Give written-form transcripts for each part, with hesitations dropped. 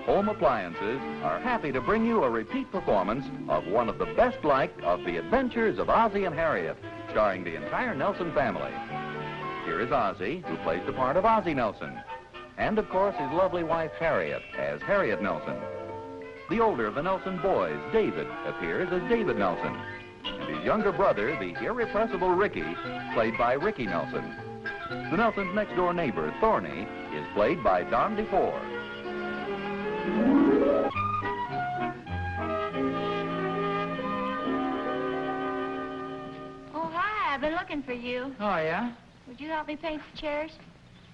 Home Appliances are happy to bring you a repeat performance of one of the best-liked of The Adventures of Ozzie and Harriet, starring the entire Nelson family. Here is Ozzie, who plays the part of Ozzie Nelson, and of course his lovely wife Harriet as Harriet Nelson. The older of the Nelson boys, David, appears as David Nelson, and his younger brother, the irrepressible Ricky, played by Ricky Nelson. The Nelson's next-door neighbor, Thorny, is played by DeFore. Oh, hi, I've been looking for you. Oh, yeah? Would you help me paint the chairs?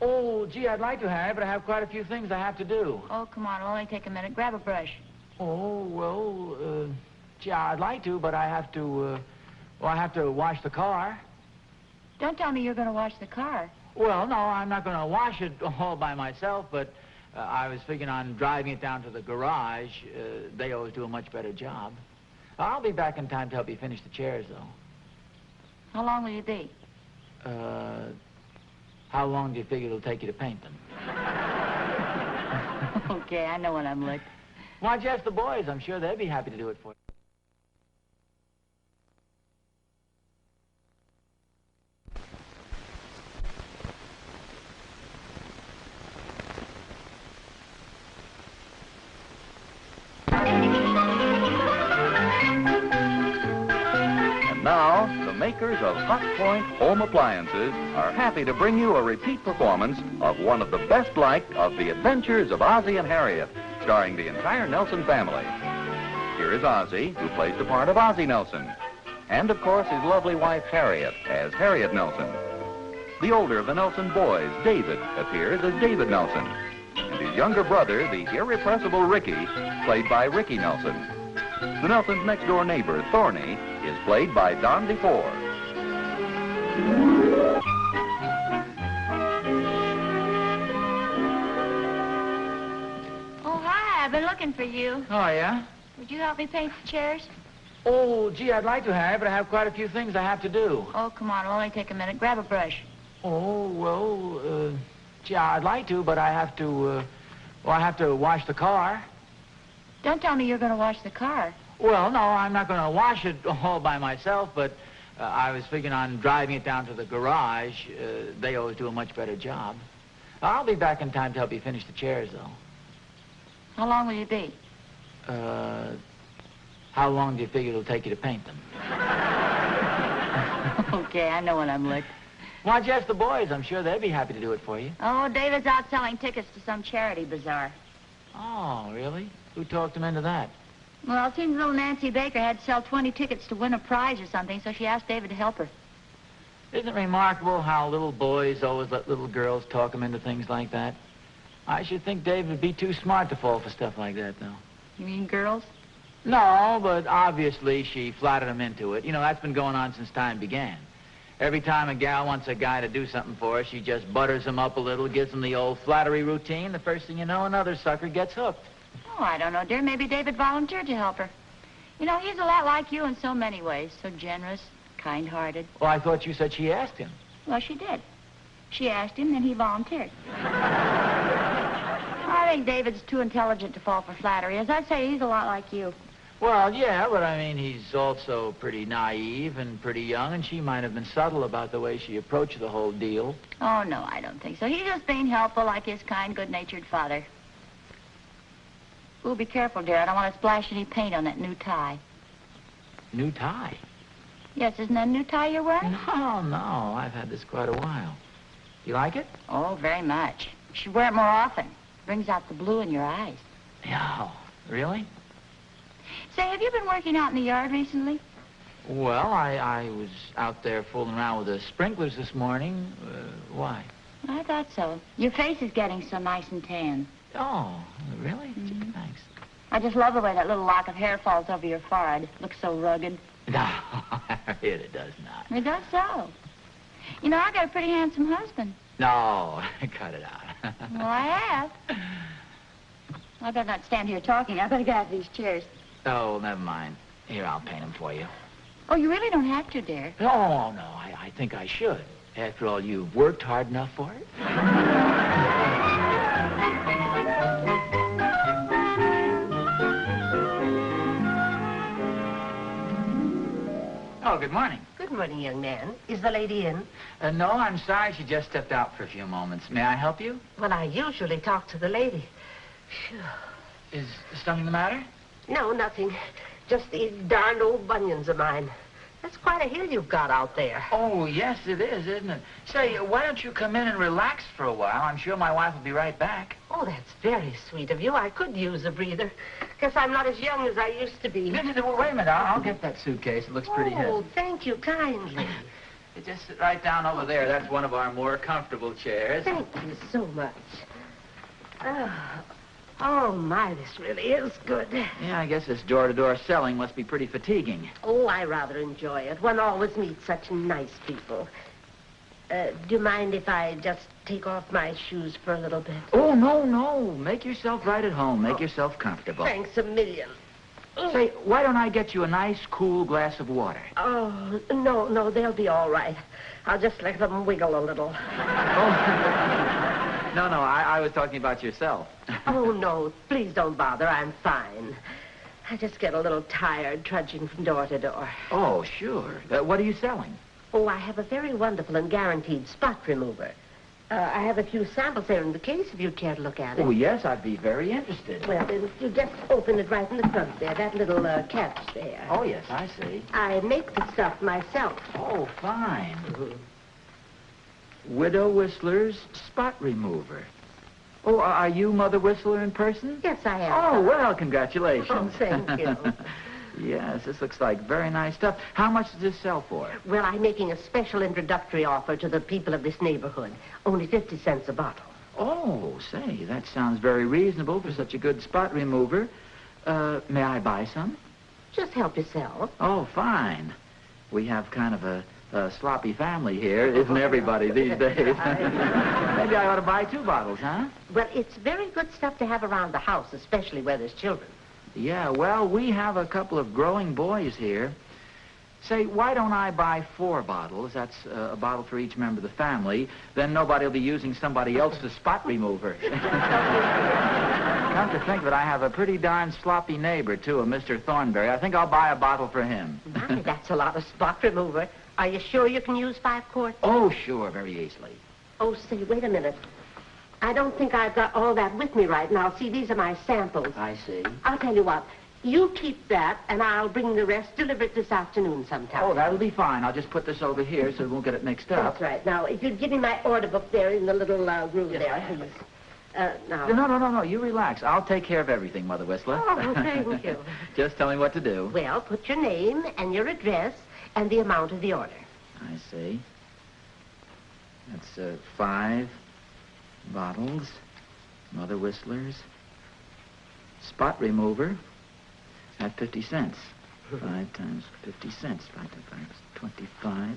Oh, gee, I'd like to, Harry, but I have quite a few things I have to do. Oh, come on, it'll only take a minute. Grab a brush. Oh, well, gee, I'd like to, but I have to wash the car. Don't tell me you're going to wash the car. Well, no, I'm not going to wash it all by myself, but I was figuring on driving it down to the garage. They always do a much better job. I'll be back in time to help you finish the chairs, though. How long will you be? How long do you figure it'll take you to paint them? Okay, I know when I'm licked. Why don't you ask the boys? I'm sure they'd be happy to do it for you. Now, the makers of Hot Point Home Appliances are happy to bring you a repeat performance of one of the best-liked of The Adventures of Ozzie and Harriet, starring the entire Nelson family. Here is Ozzie, who plays the part of Ozzie Nelson, and of course his lovely wife Harriet as Harriet Nelson. The older of the Nelson boys, David, appears as David Nelson, and his younger brother, the irrepressible Ricky, played by Ricky Nelson. The Nelson's next-door neighbor, Thorny, is played by DeFore. Oh, hi, I've been looking for you. Oh, yeah? Would you help me paint the chairs? Oh, gee, I'd like to, Harry, but I have quite a few things I have to do. Oh, come on, it'll only take a minute. Grab a brush. Oh, well, gee, I'd like to, but I have to wash the car. Don't tell me you're going to wash the car. Well, no, I'm not going to wash it all by myself, but I was figuring on driving it down to the garage. They always do a much better job. I'll be back in time to help you finish the chairs, though. How long will you be? How long do you figure it'll take you to paint them? Okay, I know when I'm licked. Why don't you ask the boys? I'm sure they'd be happy to do it for you. Oh, David's out selling tickets to some charity bazaar. Oh, really? Who talked him into that? Well, it seems little Nancy Baker had to sell 20 tickets to win a prize or something, so she asked David to help her. Isn't it remarkable how little boys always let little girls talk them into things like that? I should think David would be too smart to fall for stuff like that, though. You mean girls? No, but obviously she flattered him into it. You know, that's been going on since time began. Every time a gal wants a guy to do something for her, she just butters him up a little, gives him the old flattery routine. The first thing you know, another sucker gets hooked. Oh, I don't know, dear. Maybe David volunteered to help her. You know, he's a lot like you in so many ways. So generous, kind-hearted. Well, I thought you said she asked him. Well, she did. She asked him, and he volunteered. I think David's too intelligent to fall for flattery. As I say, he's a lot like you. Well, yeah, but I mean, he's also pretty naive and pretty young, and she might have been subtle about the way she approached the whole deal. Oh, no, I don't think so. He's just being helpful like his kind, good-natured father. Ooh, be careful, dear. I don't want to splash any paint on that new tie. New tie? Yes, isn't that a new tie you're wearing? No. I've had this quite a while. You like it? Oh, very much. You should wear it more often. Brings out the blue in your eyes. Yeah, really? Say, have you been working out in the yard recently? Well, I was out there fooling around with the sprinklers this morning. Why? I thought so. Your face is getting so nice and tan. Oh, really? Mm-hmm. Thanks. I just love the way that little lock of hair falls over your forehead. It looks so rugged. No, Harriet, it does not. It does so. You know, I got a pretty handsome husband. No, cut it out. Well, I have. I better not stand here talking. I better get out of these chairs. Oh, never mind. Here, I'll paint them for you. Oh, you really don't have to, dear. No, I think I should. After all, you've worked hard enough for it. good morning. Good morning, young man. Is the lady in? No, I'm sorry. She just stepped out for a few moments. May I help you? Well, I usually talk to the lady. Phew. Is something the matter? No, nothing. Just these darned old bunions of mine. That's quite a hill you've got out there. Oh, yes, it is, isn't it? Say, why don't you come in and relax for a while? I'm sure my wife will be right back. Oh, that's very sweet of you. I could use a breather. Guess I'm not as young as I used to be. Wait a minute. I'll get that suitcase. It looks pretty heavy. Oh, thank you kindly. You just sit right down over there. That's one of our more comfortable chairs. Thank you so much. Oh, my, this really is good. Yeah, I guess this door-to-door selling must be pretty fatiguing. Oh, I rather enjoy it. One always meets such nice people. Do you mind if I just take off my shoes for a little bit? Oh, no. Make yourself right at home. Make yourself comfortable. Thanks a million. Say, why don't I get you a nice, cool glass of water? Oh, no, they'll be all right. I'll just let them wiggle a little. No, I was talking about yourself. Oh, no, please don't bother. I'm fine. I just get a little tired trudging from door to door. Oh, sure. What are you selling? Oh, I have a very wonderful and guaranteed spot remover. I have a few samples there in the case if you'd care to look at it. Oh, yes, I'd be very interested. Well, then you just open it right in the front there, that little catch there. Oh, yes, I see. I make the stuff myself. Oh, fine. Widow Whistler's spot remover. Oh, are you Mother Whistler in person? Yes, I am. Oh, well, congratulations. Oh, thank you. Yes, this looks like very nice stuff. How much does this sell for? Well, I'm making a special introductory offer to the people of this neighborhood. Only 50 cents a bottle. Oh, say, that sounds very reasonable for such a good spot remover. May I buy some? Just help yourself. Oh, fine. We have kind of a sloppy family here, isn't everybody these days? Maybe I ought to buy 2 bottles, huh? Well, it's very good stuff to have around the house, especially where there's children. Yeah, well, we have a couple of growing boys here. Say, why don't I buy 4 bottles? That's a bottle for each member of the family. Then nobody will be using somebody else's spot remover. Come to think of it, I have a pretty darn sloppy neighbor, too, a Mr. Thornberry. I think I'll buy a bottle for him. My, that's a lot of spot remover. Are you sure you can use 5 quarts? Oh, sure, very easily. Oh, say, wait a minute. I don't think I've got all that with me right now. See, these are my samples. I see. I'll tell you what. You keep that, and I'll bring the rest, deliver it this afternoon sometime. Oh, that'll be fine. I'll just put this over here so we won't get it mixed up. That's right. Now, if you'd give me my order book there in the little groove there, please. Now. No, you relax. I'll take care of everything, Mother Whistler. Oh, thank you. Just tell me what to do. Well, put your name and your address and the amount of the order. I see. That's 5 bottles, Mother Whistler's spot remover at 50 cents. 5 times 50 cents. 5 times 5 is 25.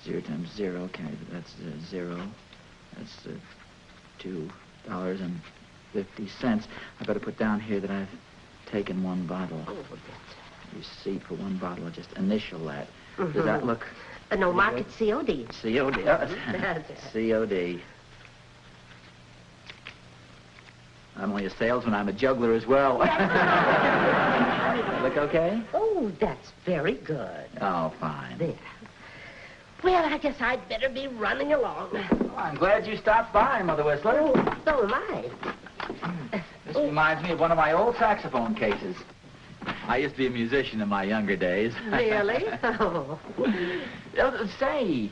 0 times 0. Okay, that's 0. That's $2.50. I better put down here that I've taken 1 bottle. Oh, Receipt for 1 bottle. I'll just initial that. Does that look... No, mark it COD. COD. COD. I'm only a salesman. I'm a juggler as well. Look okay? Oh, that's very good. Oh, fine. There. Well, I guess I'd better be running along. Oh, I'm glad you stopped by, Mother Whistler. Oh, so am I. This reminds me of one of my old saxophone cases. I used to be a musician in my younger days. Really? Oh. Say,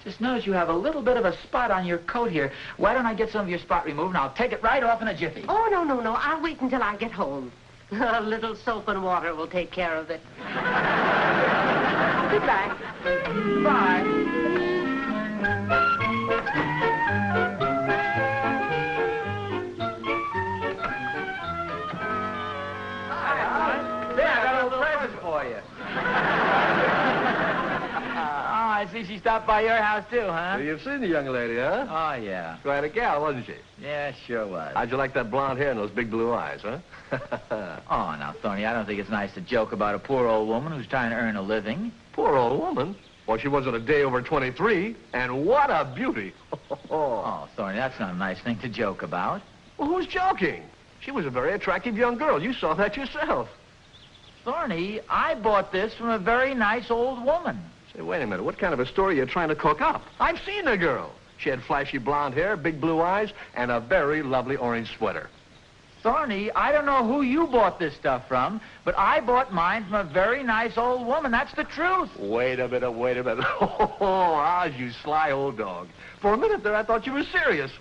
just notice you have a little bit of a spot on your coat here. Why don't I get some of your spot removed, and I'll take it right off in a jiffy. Oh, no. I'll wait until I get home. A little soap and water will take care of it. Goodbye. Bye. I see she stopped by your house, too, huh? Well, you've seen the young lady, huh? Oh, yeah. Quite a gal, wasn't she? Yeah, sure was. How'd you like that blonde hair and those big blue eyes, huh? Oh, now, Thorny, I don't think it's nice to joke about a poor old woman who's trying to earn a living. Poor old woman. Well, she wasn't a day over 23, and what a beauty. Oh, Thorny, that's not a nice thing to joke about. Well, who's joking? She was a very attractive young girl. You saw that yourself. Thorny, I bought this from a very nice old woman. Say, wait a minute. What kind of a story are you trying to cook up? I've seen the girl. She had flashy blonde hair, big blue eyes, and a very lovely orange sweater. Thorny, I don't know who you bought this stuff from, but I bought mine from a very nice old woman. That's the truth. Wait a minute, wait a minute. Oh, Oz, you sly old dog. For a minute there, I thought you were serious.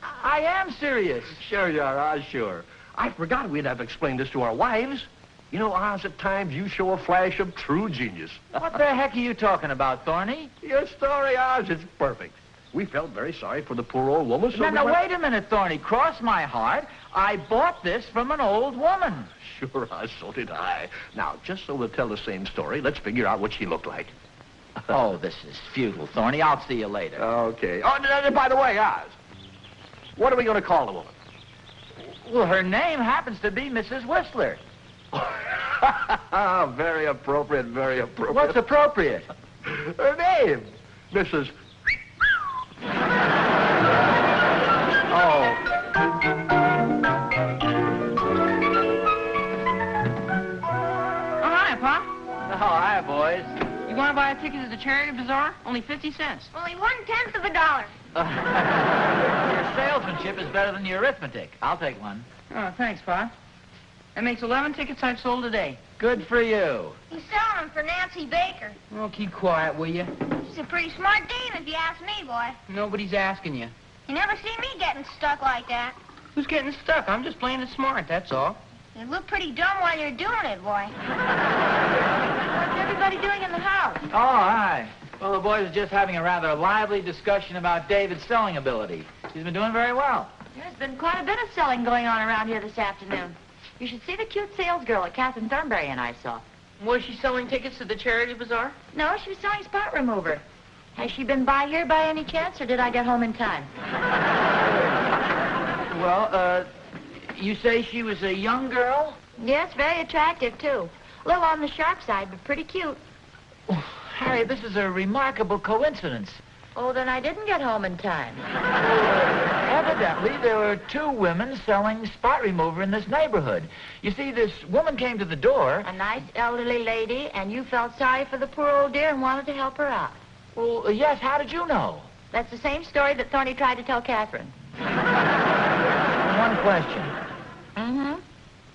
I am serious. Sure you are, Oz, sure. I forgot we'd have explained this to our wives. You know, Oz, at times you show a flash of true genius. What the heck are you talking about, Thorny? Your story, Oz, it's perfect. We felt very sorry for the poor old woman, so Now, wait a minute, Thorny. Cross my heart. I bought this from an old woman. Sure, Oz, so did I. Now, just so we'll tell the same story, let's figure out what she looked like. Oh, this is futile, Thorny. I'll see you later. Okay. Oh, by the way, Oz, what are we going to call the woman? Well, her name happens to be Mrs. Whistler. Very appropriate, very appropriate. What's appropriate? Her name, Mrs. Oh. Hi, Pop. Oh, hi, boys. You want to buy a ticket to the charity bazaar? Only 50 cents. Only 1/10 of a dollar. Your salesmanship is better than your arithmetic. I'll take one. Oh, thanks, Pop. That makes 11 tickets I've sold today. Good for you. He's selling them for Nancy Baker. Oh, keep quiet, will you? She's a pretty smart dame, if you ask me, boy. Nobody's asking you. You never see me getting stuck like that. Who's getting stuck? I'm just playing it smart, that's all. You look pretty dumb while you're doing it, boy. What's everybody doing in the house? Oh, hi. Well, the boys are just having a rather lively discussion about David's selling ability. He's been doing very well. There's been quite a bit of selling going on around here this afternoon. You should see the cute sales girl that Catherine Thornberry and I saw. Was she selling tickets to the charity bazaar? No, she was selling spot remover. Has she been by here by any chance, or did I get home in time? Well, you say she was a young girl? Yes, very attractive, too. A little on the sharp side, but pretty cute. Oh, Harry, this is a remarkable coincidence. Oh, then I didn't get home in time. Evidently, there were two women selling spot remover in this neighborhood. You see, this woman came to the door. A nice elderly lady, and you felt sorry for the poor old dear and wanted to help her out. Well, yes, how did you know? That's the same story that Thorny tried to tell Catherine. One question. Mm-hmm.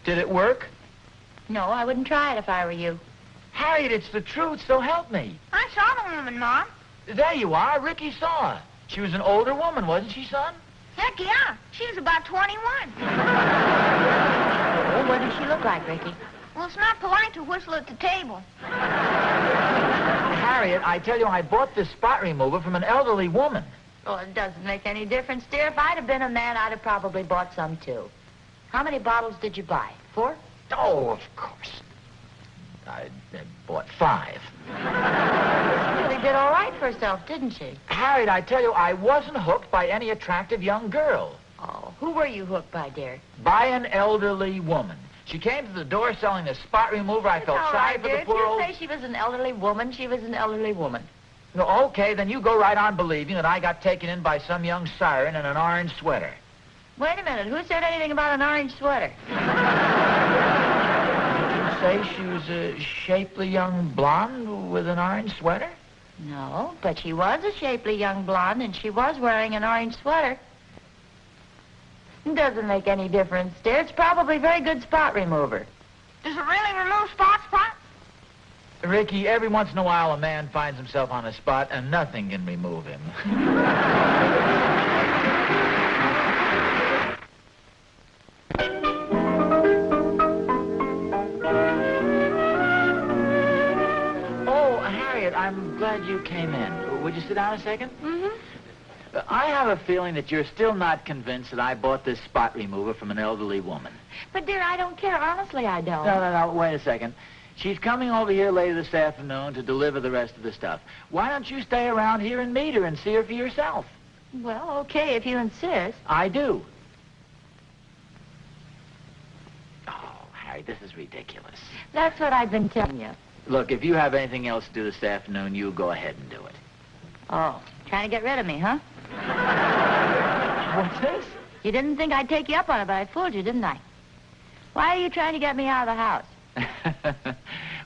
Did it work? No, I wouldn't try it if I were you. Harriet, it's the truth, so help me. I saw the woman, Mom. There you are. Ricky saw her. She was an older woman, wasn't she, son? Heck, yeah. She was about 21. Oh, what did she look like, Ricky? Well, it's not polite to whistle at the table. Harriet, I tell you, I bought this spot remover from an elderly woman. Oh, it doesn't make any difference, dear. If I'd have been a man, I'd have probably bought some, too. How many bottles did you buy? 4? Oh, of course. I bought 5. She really did all right for herself, didn't she? Harriet, I tell you, I wasn't hooked by any attractive young girl. Oh, who were you hooked by, dear? By an elderly woman. She came to the door selling the spot remover. I felt All sorry right, for dear. the poor old... If you say she was an elderly woman, she was an elderly woman. No, okay, then you go right on believing that I got taken in by some young siren in an orange sweater. Wait a minute. Who said anything about an orange sweater? Say she was a shapely young blonde with an orange sweater? No, but she was a shapely young blonde, and she was wearing an orange sweater. It doesn't make any difference, dear. It's probably a very good spot remover. Does it really remove spots, Pop? Ricky, every once in a while a man finds himself on a spot and nothing can remove him. Oh, Harriet, I'm glad you came in. Would you sit down a second? Mm-hmm. I have a feeling that you're still not convinced that I bought this spot remover from an elderly woman. But, dear, I don't care. Honestly, I don't. No, wait a second. She's coming over here later this afternoon to deliver the rest of the stuff. Why don't you stay around here and meet her and see her for yourself? Well, okay, if you insist. I do. Oh, Harry, this is ridiculous. That's what I've been telling you. Look, if you have anything else to do this afternoon, you go ahead and do it. Oh, trying to get rid of me, huh? What's this? You didn't think I'd take you up on it, but I fooled you, didn't I? Why are you trying to get me out of the house?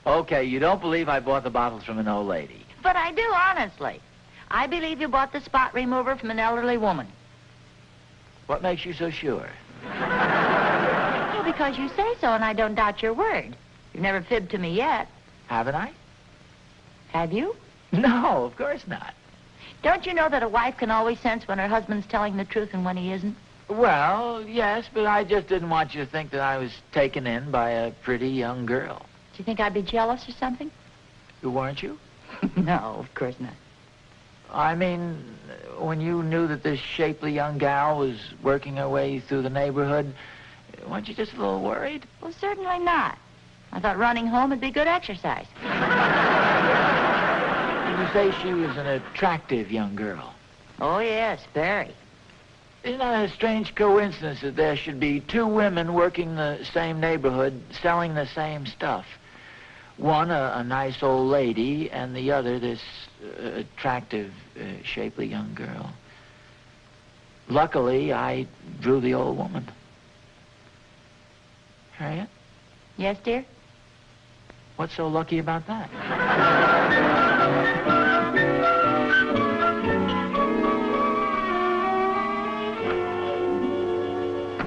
Okay, you don't believe I bought the bottles from an old lady. But I do, honestly. I believe you bought the spot remover from an elderly woman. What makes you so sure? Well, because you say so, and I don't doubt your word. You've never fibbed to me yet. Haven't I? Have you? No, of course not. Don't you know that a wife can always sense when her husband's telling the truth and when he isn't? Well, yes, but I just didn't want you to think that I was taken in by a pretty young girl. Do you think I'd be jealous or something? Weren't you? No, of course not. I mean, when you knew that this shapely young gal was working her way through the neighborhood, weren't you just a little worried? Well, certainly not. I thought running home would be good exercise. You say she was an attractive young girl. Oh, yes, very. Isn't that a strange coincidence that there should be two women working the same neighborhood, selling the same stuff? One, a nice old lady, and the other, this attractive, shapely young girl. Luckily, I drew the old woman. Harriet? Yes, dear? What's so lucky about that?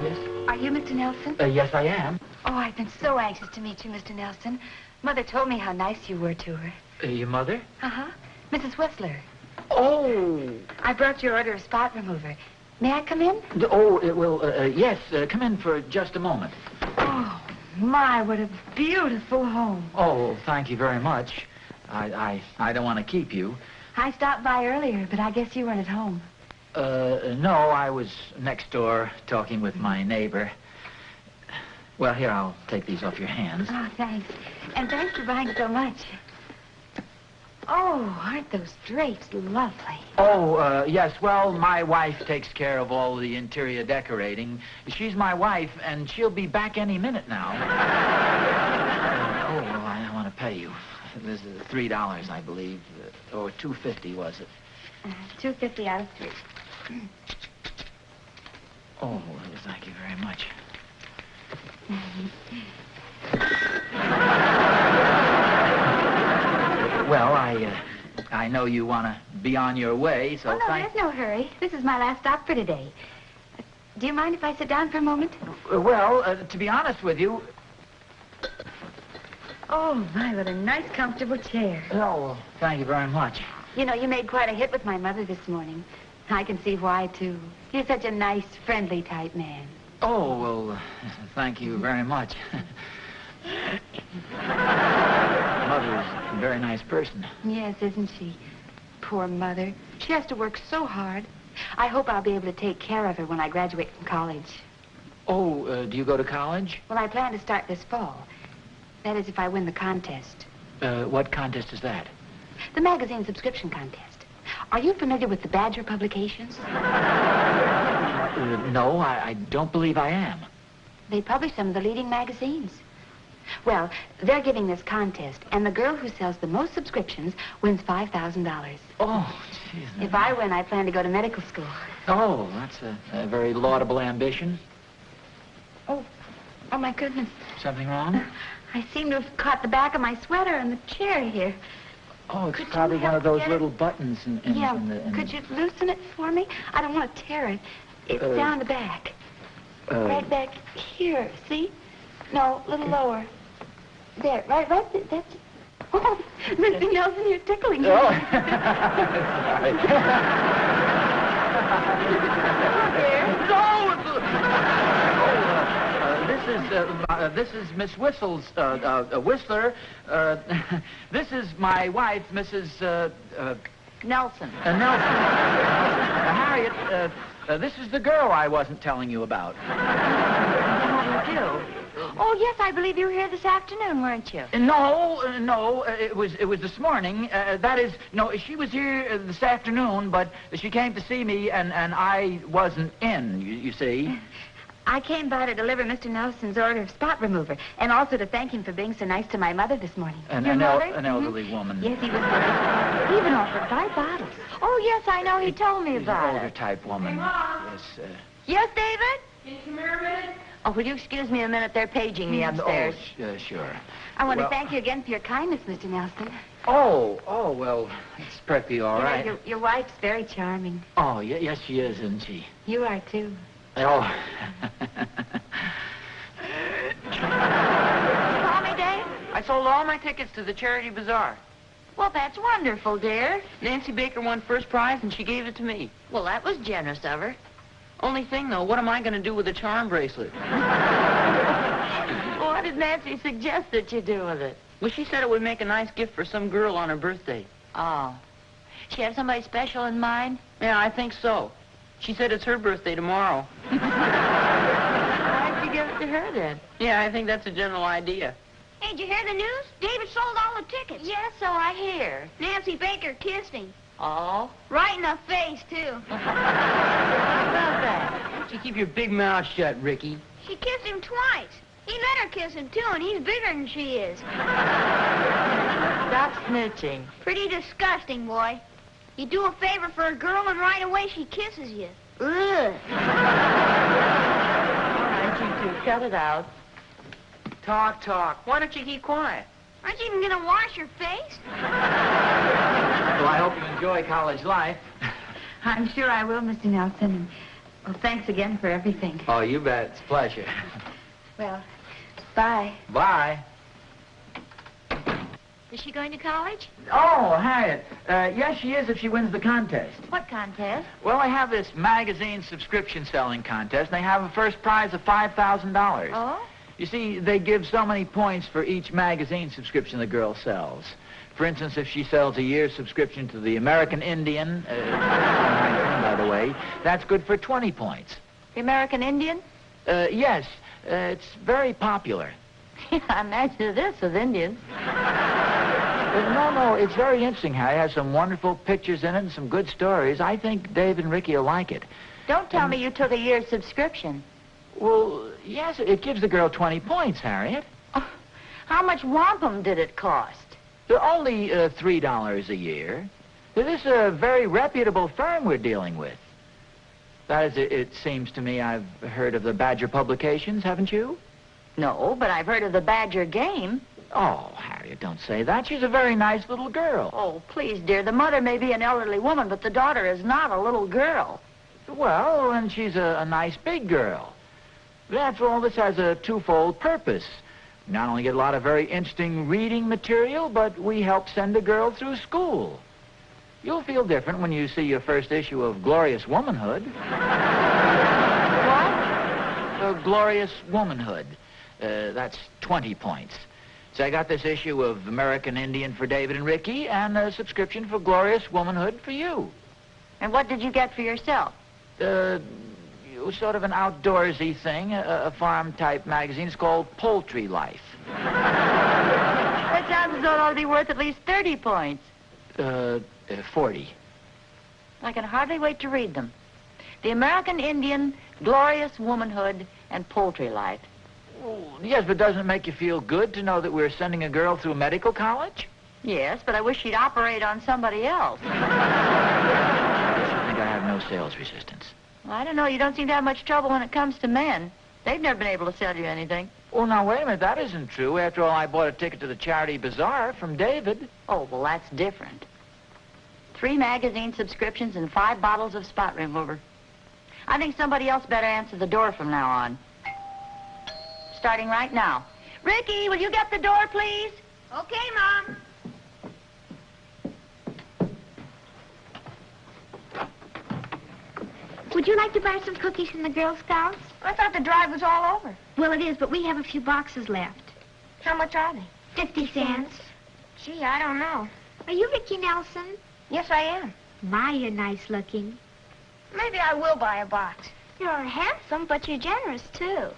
Yes? Are you Mr. Nelson? Yes, I am. Oh, I've been so anxious to meet you, Mr. Nelson. Mother told me how nice you were to her. Your mother? Uh-huh. Mrs. Whistler. Oh! I brought your order of spot remover. May I come in? Oh, it will, yes, come in for just a moment. Oh, my, what a beautiful home. Oh, thank you very much. I don't want to keep you. I stopped by earlier, but I guess you weren't at home. No, I was next door talking with my neighbor. Well, here, I'll take these off your hands. Oh, thanks. And thanks for buying so much. Oh, aren't those drapes lovely? Oh, yes, well, my wife takes care of all the interior decorating. She's my wife, and she'll be back any minute now. Well, I want to pay you. This is $3, I believe, or $2.50, was it? $2.50 out of $3. Oh, thank you very much. Well, I know you want to be on your way, so Oh, no, there's no hurry. This is my last stop for today. Do you mind if I sit down for a moment? Well, to be honest with you... Oh, my, what a nice, comfortable chair. Oh, well, thank you very much. You know, you made quite a hit with my mother this morning. I can see why, too. You're such a nice, friendly type man. Oh, well, thank you very much. Mother's a very nice person. Yes, isn't she? Poor mother. She has to work so hard. I hope I'll be able to take care of her when I graduate from college. Oh, do you go to college? Well, I plan to start this fall. That is, if I win the contest. What contest is that? The magazine subscription contest. Are you familiar with the Badger publications? No, I don't believe I am. They publish some of the leading magazines. Well, they're giving this contest, and the girl who sells the most subscriptions wins $5,000. Oh, jeez. If I win, I plan to go to medical school. Oh, that's a very laudable ambition. Oh, my goodness. Something wrong? I seem to have caught the back of my sweater in the chair here. Oh, it's Could you probably one help of those get it? little buttons in the... Could you loosen it for me? I don't want to tear it. It's down the back. Right back here, see? No, a little lower. There, right, that's... Oh, Mr. Nelson, you're tickling me. Oh. This is Miss Whistle's, Whistler. This is my wife, Mrs. Nelson. Nelson. Harriet, this is the girl I wasn't telling you about. How do you do? Oh, yes, I believe you were here this afternoon, weren't you? No, it was this morning. That is, no, she was here this afternoon, but she came to see me, and I wasn't in, you see. I came by to deliver Mr. Nelson's order of spot remover, and also to thank him for being so nice to my mother this morning. An elderly woman. Yes, he was nice. He even offered 5 bottles. Oh, yes, I know. He told me She's about an older it. type woman. Hey, Mom. Yes, Yes, David? Can you come here a minute? Oh, will you excuse me a minute? They're paging me upstairs. Oh, sure. I want to thank you again for your kindness, Mr. Nelson. Oh, well, it's perfectly all right. Your wife's very charming. Oh, yes, she is, isn't she? You are, too. Oh. Call me, Dave? I sold all my tickets to the charity bazaar. Well, that's wonderful, dear. Nancy Baker won first prize, and she gave it to me. Well, that was generous of her. Only thing, though, what am I going to do with the charm bracelet? Well, what did Nancy suggest that you do with it? Well, she said it would make a nice gift for some girl on her birthday. Oh. She have somebody special in mind? Yeah, I think so. She said it's her birthday tomorrow. Why'd you give it to her, then? Yeah, I think that's a general idea. Hey, did you hear the news? David sold all the tickets. Yes, so I hear. Nancy Baker kissed him. Oh? Right in the face, too. How about that? Why don't you keep your big mouth shut, Ricky? She kissed him twice. He let her kiss him, too, and he's bigger than she is. Stop snitching. Pretty disgusting, boy. You do a favor for a girl, and right away she kisses you. Ugh. All right, you two, cut it out. Talk. Why don't you keep quiet? Aren't you even going to wash your face? Well, I hope you enjoy college life. I'm sure I will, Mr. Nelson. And, well, thanks again for everything. Oh, you bet. It's a pleasure. Well, bye. Bye. Is she going to college? Oh, Harriet. Yes, she is if she wins the contest. What contest? Well, they have this magazine subscription selling contest, and they have a first prize of $5,000. Oh? You see, they give so many points for each magazine subscription the girl sells. For instance, if she sells a year's subscription to the American Indian, by the way, that's good for 20 points. The American Indian? Yes, it's very popular. Yeah, I imagine it is with Indians. No, it's very interesting, Harry. It has some wonderful pictures in it and some good stories. I think Dave and Ricky will like it. Don't tell me you took a year's subscription. Well, yes, it gives the girl 20 points, Harriet. Oh, how much wampum did it cost? They're only $3 a year. This is a very reputable firm we're dealing with. That is, it seems to me I've heard of the Badger publications, haven't you? No, but I've heard of the Badger game. Oh, Harriet, don't say that. She's a very nice little girl. Oh, please, dear. The mother may be an elderly woman, but the daughter is not a little girl. Well, and she's a nice big girl. After all, this has a twofold purpose. We not only get a lot of very interesting reading material, but we help send a girl through school. You'll feel different when you see your first issue of Glorious Womanhood. What? Glorious Womanhood. That's 20 points. So I got this issue of American Indian for David and Ricky, and a subscription for Glorious Womanhood for you. And what did you get for yourself? Sort of an outdoorsy thing, a farm-type magazine. It's called Poultry Life. That sounds as though it ought to be worth at least 30 points. 40. I can hardly wait to read them. The American Indian, Glorious Womanhood, and Poultry Life. Oh, yes, but doesn't it make you feel good to know that we're sending a girl through medical college? Yes, but I wish she'd operate on somebody else. I think I have no sales resistance. Well, I don't know. You don't seem to have much trouble when it comes to men. They've never been able to sell you anything. Well, now, wait a minute. That isn't true. After all, I bought a ticket to the charity bazaar from David. Oh, well, that's different. 3 magazine subscriptions and 5 bottles of spot remover. I think somebody else better answer the door from now on. Starting right now. Ricky, will you get the door, please? Okay, Mom. Would you like to buy some cookies from the Girl Scouts? I thought the drive was all over. Well, it is, but we have a few boxes left. How much are they? 50 cents. Gee, I don't know. Are you Ricky Nelson? Yes, I am. My, you're nice looking. Maybe I will buy a box. You're handsome, but you're generous, too.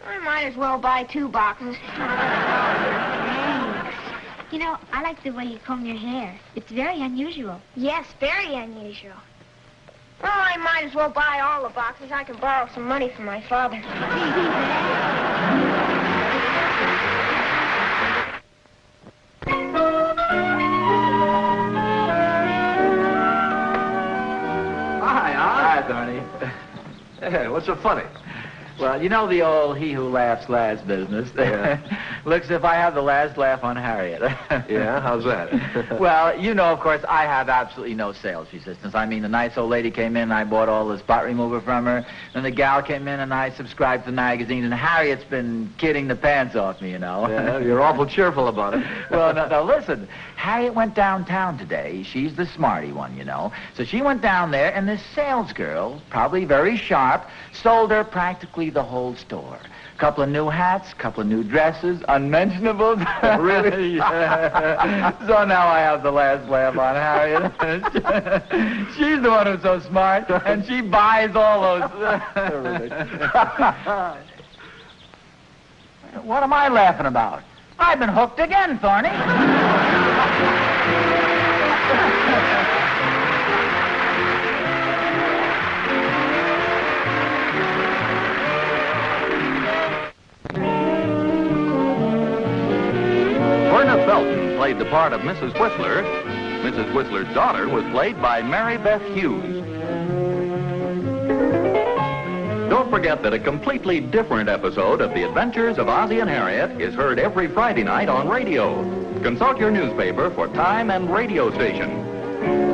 I might as well buy 2 boxes. Thanks. You know, I like the way you comb your hair. It's very unusual. Yes, very unusual. Well, I might as well buy all the boxes. I can borrow some money from my father. Hi, Oz. Hi, Thorny. Hey, what's so funny? Well, you know the old he who laughs last business. Yeah. Looks as if I have the last laugh on Harriet. Yeah, how's that? Well, you know, of course, I have absolutely no sales resistance. I mean, the nice old lady came in and I bought all the spot remover from her. Then the gal came in and I subscribed to the magazines. And Harriet's been kidding the pants off me, you know. Yeah, you're awful cheerful about it. Well, no, listen. Harriet went downtown today. She's the smarty one, you know. So she went down there, and this sales girl, probably very sharp, sold her practically the whole store. Couple of new hats, couple of new dresses, unmentionables. Really? Yeah. So now I have the last laugh on Harriet. She's the one who's so smart, and she buys all those. What am I laughing about? I've been hooked again, Thorny. Burton played the part of Mrs. Whistler. Mrs. Whistler's daughter was played by Mary Beth Hughes. Don't forget that a completely different episode of The Adventures of Ozzie and Harriet is heard every Friday night on radio. Consult your newspaper for time and radio station.